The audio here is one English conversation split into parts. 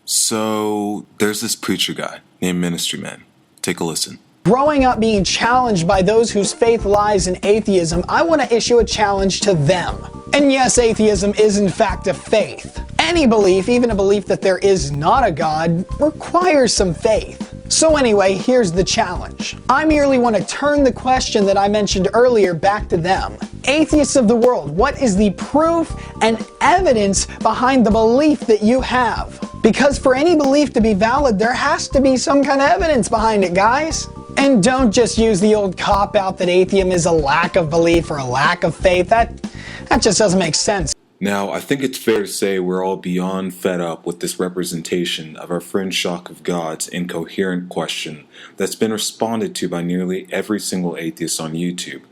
So there's this preacher guy named Ministry Man. Take a listen. Growing up being challenged by those whose faith lies in atheism, I want to issue a challenge to them. And yes, atheism is in fact a faith. Any belief, even a belief that there is not a God, requires some faith. So anyway, here's the challenge. I merely want to turn the question that I mentioned earlier back to them. Atheists of the world, what is the proof and evidence behind the belief that you have? Because for any belief to be valid, there has to be some kind of evidence behind it, guys. And don't just use the old cop-out that atheism is a lack of belief or a lack of faith. That just doesn't make sense. Now, I think it's fair to say we're all beyond fed up with this representation of our friend Shock of God's incoherent question that's been responded to by nearly every single atheist on YouTube.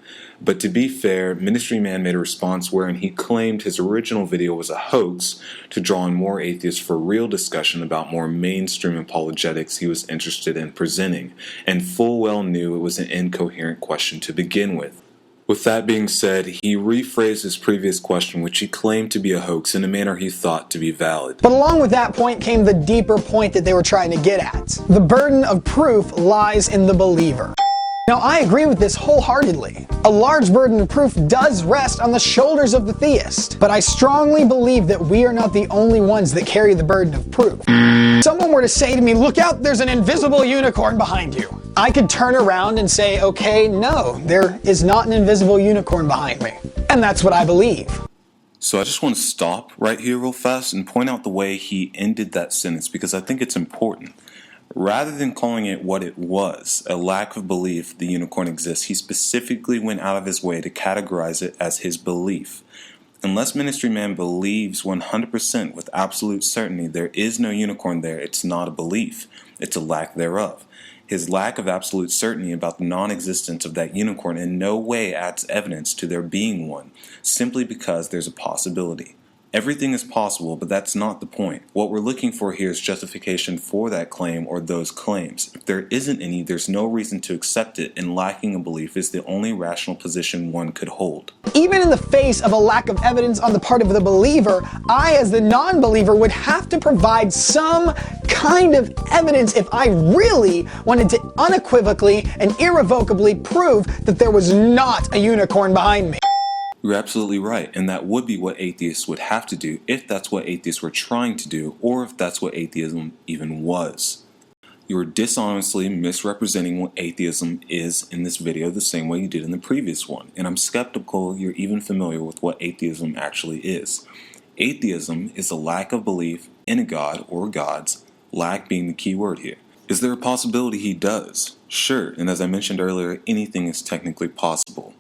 But to be fair, Ministry Man made a response wherein he claimed his original video was a hoax to draw on more atheists for real discussion about more mainstream apologetics he was interested in presenting, and full well knew it was an incoherent question to begin with. With that being said, he rephrased his previous question, which he claimed to be a hoax, in a manner he thought to be valid. But along with that point came the deeper point that they were trying to get at. The burden of proof lies in the believer. Now, I agree with this wholeheartedly. A large burden of proof does rest on the shoulders of the theist, but I strongly believe that we are not the only ones that carry the burden of proof. If someone were to say to me, "Look out, there's an invisible unicorn behind you," I could turn around and say, okay, no, there is not an invisible unicorn behind me. And that's what I believe. So I just want to stop right here real fast and point out the way he ended that sentence, because I think it's important. Rather than calling it what it was, a lack of belief the unicorn exists, he specifically went out of his way to categorize it as his belief. Unless Ministry Man believes 100% with absolute certainty there is no unicorn there, it's not a belief. It's a lack thereof. His lack of absolute certainty about the non-existence of that unicorn in no way adds evidence to there being one, simply because there's a possibility. Everything is possible, but that's not the point. What we're looking for here is justification for that claim or those claims. If there isn't any, there's no reason to accept it, and lacking a belief is the only rational position one could hold. Even in the face of a lack of evidence on the part of the believer, I, as the non-believer, would have to provide some kind of evidence if I really wanted to unequivocally and irrevocably prove that there was not a unicorn behind me. You're absolutely right, and that would be what atheists would have to do if that's what atheists were trying to do, or if that's what atheism even was. You're dishonestly misrepresenting what atheism is in this video the same way you did in the previous one, and I'm skeptical you're even familiar with what atheism actually is. Atheism is a lack of belief in a god or gods, lack being the key word here. Is there a possibility he does? Sure, and as I mentioned earlier, anything is technically possible.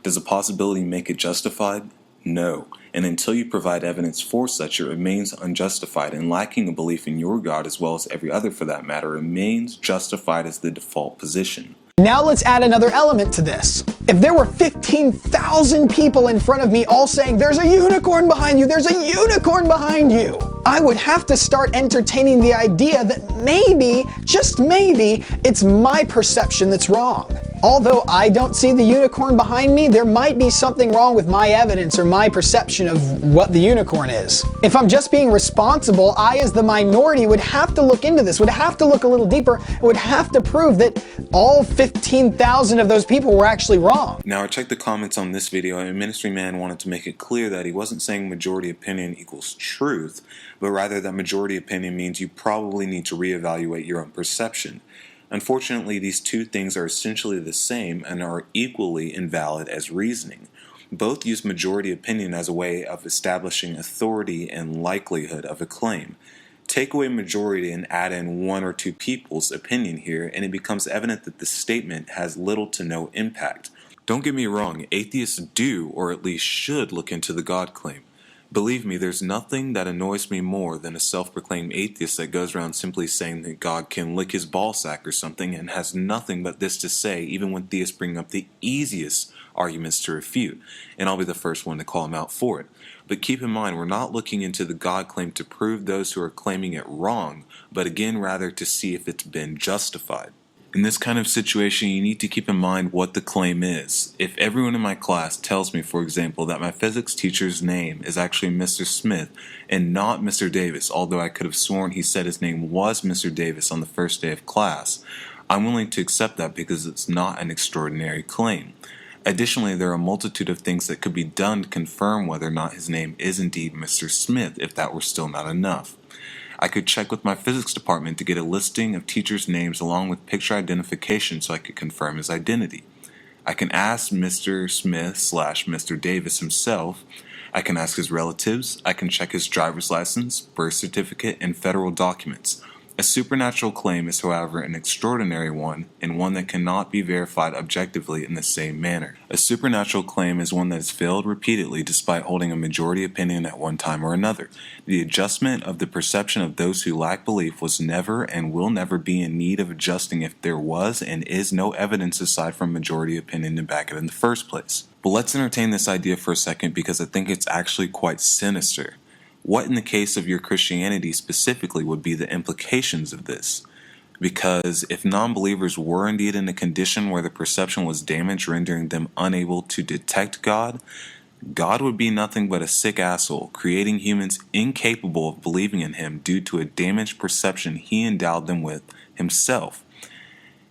Does a possibility make it justified? No. And until you provide evidence for such, it remains unjustified, and lacking a belief in your God, as well as every other for that matter, remains justified as the default position. Now let's add another element to this. If there were 15,000 people in front of me all saying, "There's a unicorn behind you, there's a unicorn behind you," I would have to start entertaining the idea that maybe, just maybe, it's my perception that's wrong. Although I don't see the unicorn behind me, there might be something wrong with my evidence or my perception of what the unicorn is. If I'm just being responsible, I as the minority would have to look into this, would have to look a little deeper, would have to prove that all 15,000 of those people were actually wrong. Now I checked the comments on this video, and Ministry Man wanted to make it clear that he wasn't saying majority opinion equals truth, but rather that majority opinion means you probably need to reevaluate your own perception. Unfortunately, these two things are essentially the same and are equally invalid as reasoning. Both use majority opinion as a way of establishing authority and likelihood of a claim. Take away majority and add in one or two people's opinion here, and it becomes evident that the statement has little to no impact. Don't get me wrong, atheists do, or at least should, look into the God claim. Believe me, there's nothing that annoys me more than a self-proclaimed atheist that goes around simply saying that God can lick his ballsack or something and has nothing but this to say, even when theists bring up the easiest arguments to refute, and I'll be the first one to call him out for it. But keep in mind, we're not looking into the God claim to prove those who are claiming it wrong, but again rather to see if it's been justified. In this kind of situation, you need to keep in mind what the claim is. If everyone in my class tells me, for example, that my physics teacher's name is actually Mr. Smith and not Mr. Davis, although I could have sworn he said his name was Mr. Davis on the first day of class, I'm willing to accept that because it's not an extraordinary claim. Additionally, there are a multitude of things that could be done to confirm whether or not his name is indeed Mr. Smith if that were still not enough. I could check with my physics department to get a listing of teachers' names along with picture identification so I could confirm his identity. I can ask Mr. Smith/Mr. Davis himself. I can ask his relatives. I can check his driver's license, birth certificate, and federal documents. A supernatural claim is, however, an extraordinary one, and one that cannot be verified objectively in the same manner. A supernatural claim is one that has failed repeatedly despite holding a majority opinion at one time or another. The adjustment of the perception of those who lack belief was never and will never be in need of adjusting if there was and is no evidence aside from majority opinion to back it in the first place. But let's entertain this idea for a second because I think it's actually quite sinister. What in the case of your Christianity specifically would be the implications of this? Because if non-believers were indeed in a condition where the perception was damaged, rendering them unable to detect God, God would be nothing but a sick asshole, creating humans incapable of believing in Him due to a damaged perception He endowed them with Himself.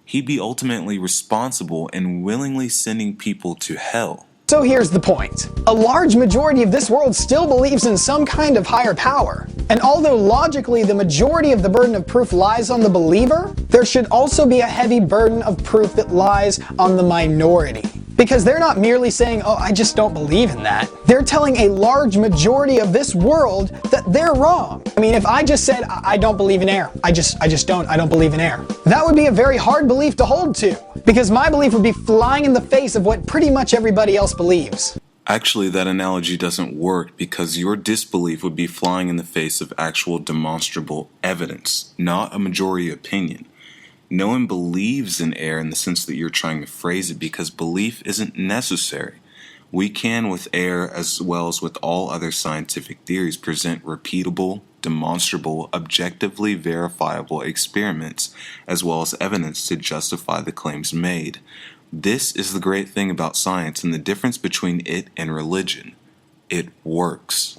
He'd be ultimately responsible and willingly sending people to hell. So here's the point. A large majority of this world still believes in some kind of higher power. And although logically the majority of the burden of proof lies on the believer, there should also be a heavy burden of proof that lies on the minority. Because they're not merely saying, oh, I just don't believe in that. They're telling a large majority of this world that they're wrong. I mean, if I just said, I don't believe in air, I don't believe in air. That would be a very hard belief to hold to. Because my belief would be flying in the face of what pretty much everybody else believes. Actually, that analogy doesn't work because your disbelief would be flying in the face of actual demonstrable evidence, not a majority opinion. No one believes in air in the sense that you're trying to phrase it because belief isn't necessary. We can, with air as well as with all other scientific theories, present repeatable, demonstrable, objectively verifiable experiments as well as evidence to justify the claims made. This is the great thing about science and the difference between it and religion. It works.